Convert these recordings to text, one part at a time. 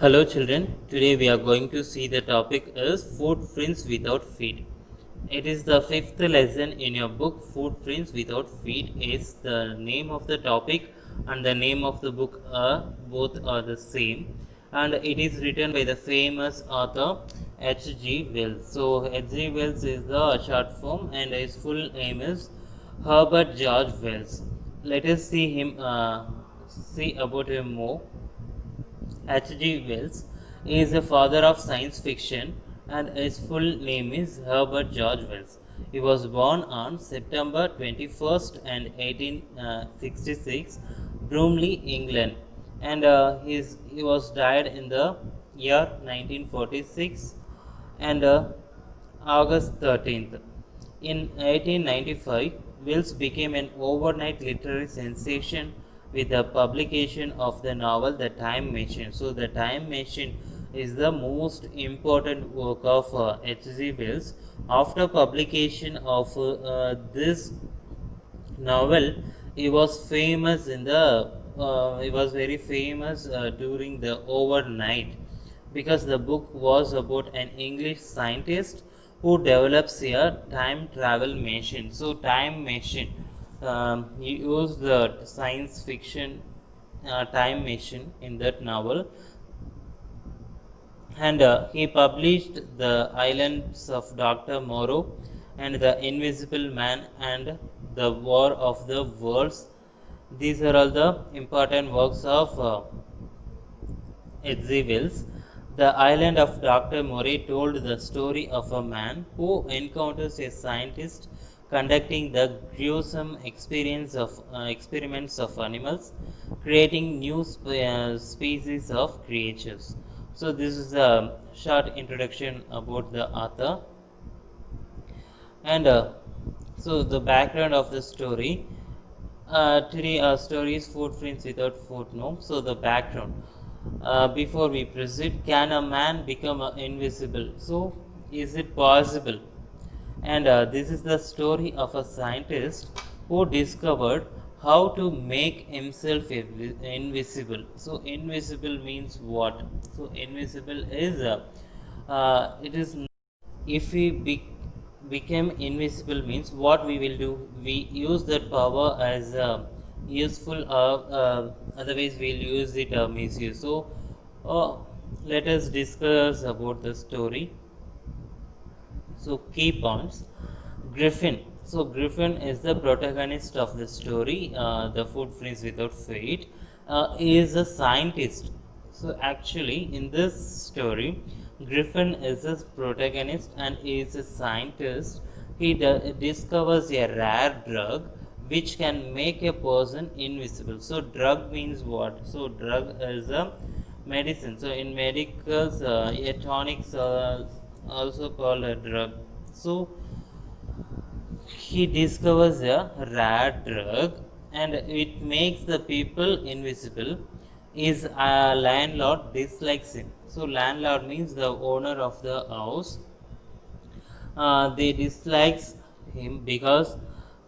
Hello children, today we are going to see the topic is footprints without feet. It is the fifth lesson in your book Footprints Without Feet is the name of the topic and the name of the book are both are the same, and it is written by the famous author H.G. Wells. So H.G. Wells is the short form and his full name is Herbert George Wells. Let us see about him more. H.G. Wells is the father of science fiction and his full name is Herbert George Wells. He was born on September 21st, 1866, Bromley, England, and he was died in the year 1946 and August 13th. In 1895, Wells became an overnight literary sensation with the publication of the novel The Time Machine. So, The Time Machine is the most important work of H.G. Wells. After publication of this novel, he was famous he was very famous during the overnight because the book was about an English scientist who develops a time travel machine. So time machine, he used the science fiction time machine in that novel, and he published The Islands of Dr. Moreau and The Invisible Man and The War of the Worlds. These are all the important works of H.G. Wells. The Island of Dr. Moreau told the story of a man who encounters a scientist conducting the gruesome experiments of animals, creating new species of creatures. So, this is a short introduction about the author, and so the background of the story. Today our story is Footprints Without Footnote. So the background. Before we proceed, can a man become invisible? So is it possible? And this is the story of a scientist who discovered how to make himself invisible. So invisible means what? So invisible is it is if we become invisible means what we will do, we use that power as useful or otherwise we'll use it misuse. So uh, let us discuss about the story. So key points. Griffin. So Griffin is the protagonist of the story, The Footprints Without Feet. He is a scientist. So actually, in this story, Griffin is the protagonist and he is a scientist. He discovers a rare drug which can make a person invisible. So drug means what? So drug is a medicine. So in medicals, a tonics also called a drug. So he discovers a rare drug and it makes the people invisible. His landlord dislikes him. So landlord means the owner of the house. They dislikes him because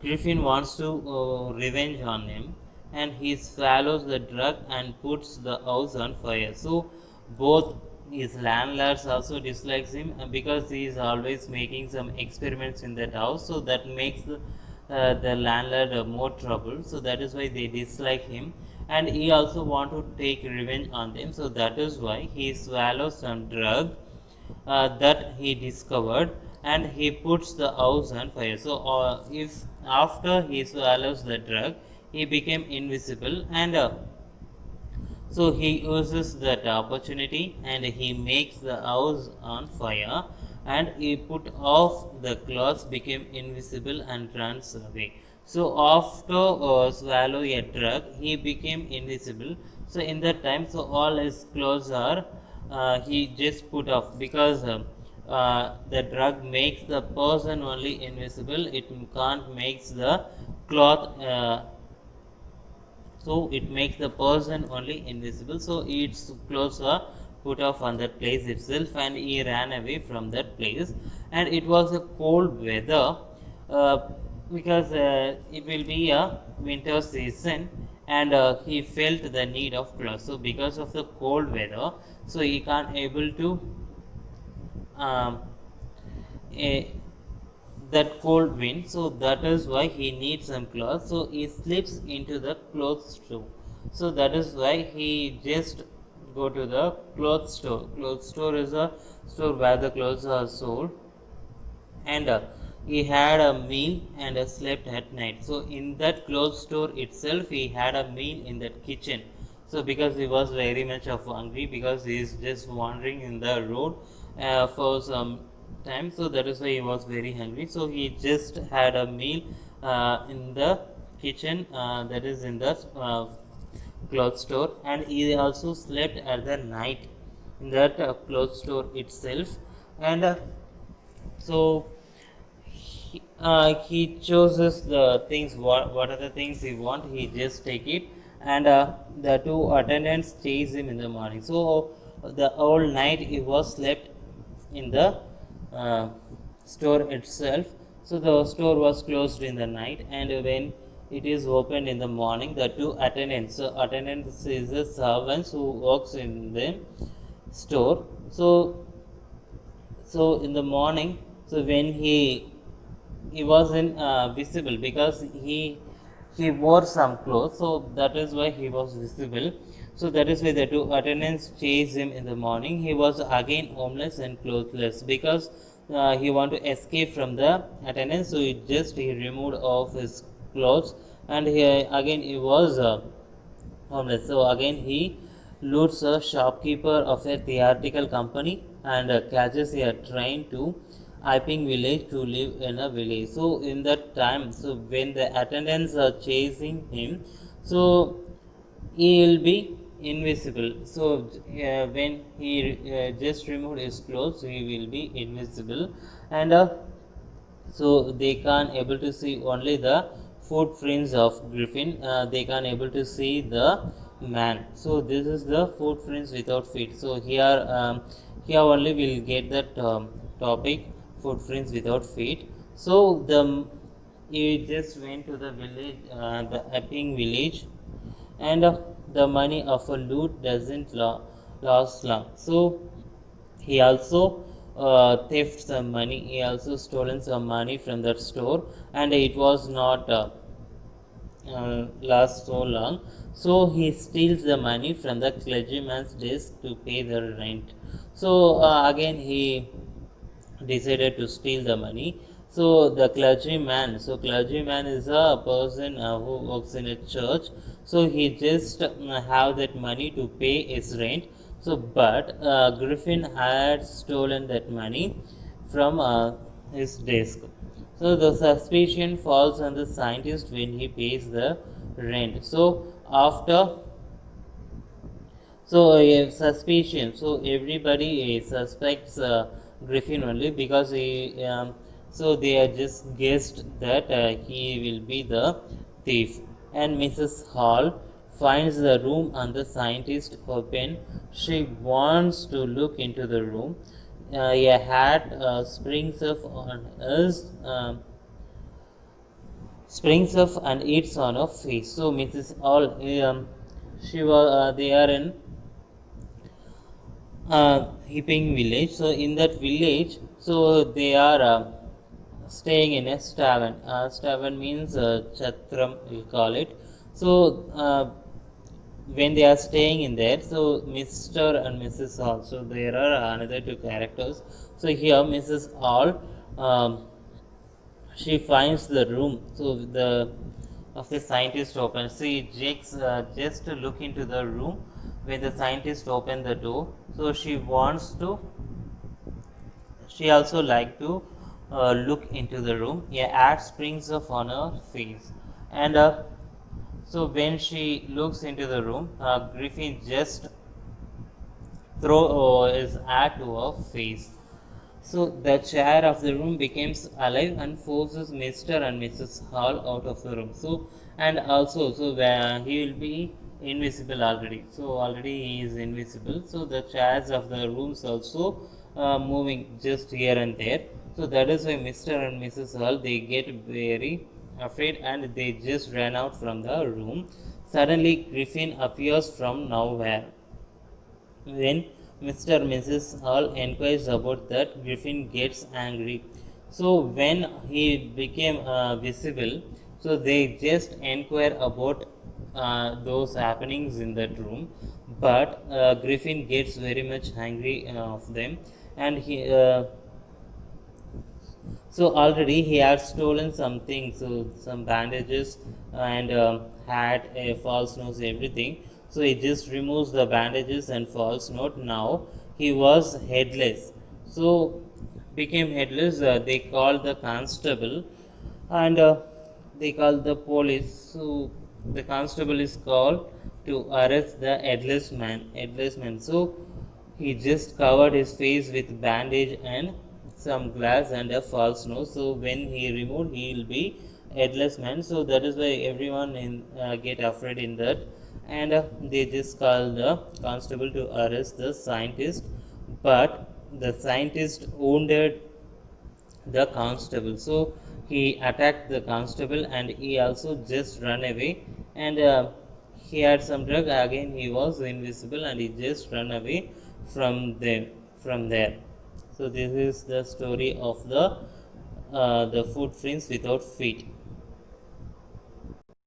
Griffin wants to revenge on him, and he swallows the drug and puts the house on fire. So both his landlords also dislikes him because he is always making some experiments in that house. So that makes the landlord more trouble. So that is why they dislike him, and he also want to take revenge on them. So that is why he swallows some drug that he discovered and he puts the house on fire. So if after he swallows the drug he became invisible, and so he uses that opportunity and he makes the house on fire, and he put off the clothes, became invisible and runs away. So after swallow a drug he became invisible. So in that time, so all his clothes are he just put off because the drug makes the person only invisible, it can't makes the cloth so it makes the person only invisible. So its clothes are put off on that place itself and he ran away from that place. And it was a cold weather, uh, because it will be a winter season, and he felt the need of clothes. So because of the cold weather, so he can't able to um, a, that cold wind, so that is why he needs some clothes. So he slips into the clothes store. So that is why he just go to the clothes store. Clothes store is a store where the clothes are sold, and he had a meal and slept at night. So in that clothes store itself, he had a meal in that kitchen. So because he was very much of hungry, because he is just wandering in the road for some time, so that is why he was very hungry. So he just had a meal in the kitchen, that is in the clothes store, and he also slept at the night in that clothes store itself. And so he chooses the things, what are the things he want, he just take it. And the two attendants chase him in the morning. So the whole night he was slept in the uh, store itself. So the store was closed in the night, and when it is opened in the morning, the two attendants, so attendants is the servants who works in the store. So in the morning, so when he wasn't visible, because he wore some clothes, so that is why he was visible. So that is why the two attendants chased him in the morning. He was again homeless and clothless, because he want to escape from the attendants. So he removed off his clothes, and again he was homeless. So again he loots a shopkeeper of a theatrical company, and catches a train to Iping village to live in a village. So in that time, so when the attendants are chasing him, so he will be invisible. So when he just removed his clothes, he will be invisible. And so they can't able to see only the footprints of Griffin. They can't able to see the man. So this is the footprints without feet. So here only we'll get that topic, footprints without feet. So he just went to the village, the Epping village, and the money of a loot doesn't last long. So he also theft some money. He also stolen some money from that store, and it was not last so long. So he steals the money from the clergyman's desk to pay the rent. So again he decided to steal the money. So the clergyman, so clergyman is a person who works in a church. So he just have that money to pay his rent. So but Griffin had stolen that money from his desk. So the suspicion falls on the scientist when he pays the rent. So after, so suspicion. So everybody suspects Griffin only, because so they are just guessed that he will be the thief. And Mrs. Hall finds the room and the scientist open. She wants to look into the room. A hat springs up on us. Springs up and eats on her face. So Mrs. Hall, she was they are in Hipping village. So in that village, so they are staying in a tavern. Tavern means chatram, we call it. So when they are staying in there, so Mr. and Mrs. Hall. So there are another two characters. So here Mrs. Hall, she finds the room. So the of the scientist opens. She just to look into the room when the scientist opened the door. So she wants to. She also like to look into the room. Yeah, ad springs up on her face, and so when she looks into the room, Griffin just throw his ad to her face. So the chair of the room becomes alive and forces Mr. and Mrs. Hall out of the room. So and also, so he will be invisible already. So already he is invisible. So the chairs of the rooms also moving just here and there. So that is why Mr. and Mrs. Hall, they get very afraid, and they just ran out from the room. Suddenly, Griffin appears from nowhere. When Mr. and Mrs. Hall inquires about that, Griffin gets angry. So when he became visible, so they just inquire about those happenings in that room. But Griffin gets very much angry of them, and so already he had stolen something, so some bandages and hat, a false nose, everything. So he just removes the bandages and false note. Now he was headless. So became headless. They called the constable, and they called the police. So the constable is called to arrest the headless man. Headless man. So he just covered his face with bandage and some glass and a false nose. So when he removed, he will be headless man. So that is why everyone in get afraid in that, and they just call the constable to arrest the scientist. But the scientist wounded the constable, so he attacked the constable and he also just run away, and he had some drug again, he was invisible and he just run away from there. So this is the story of the footprints without feet.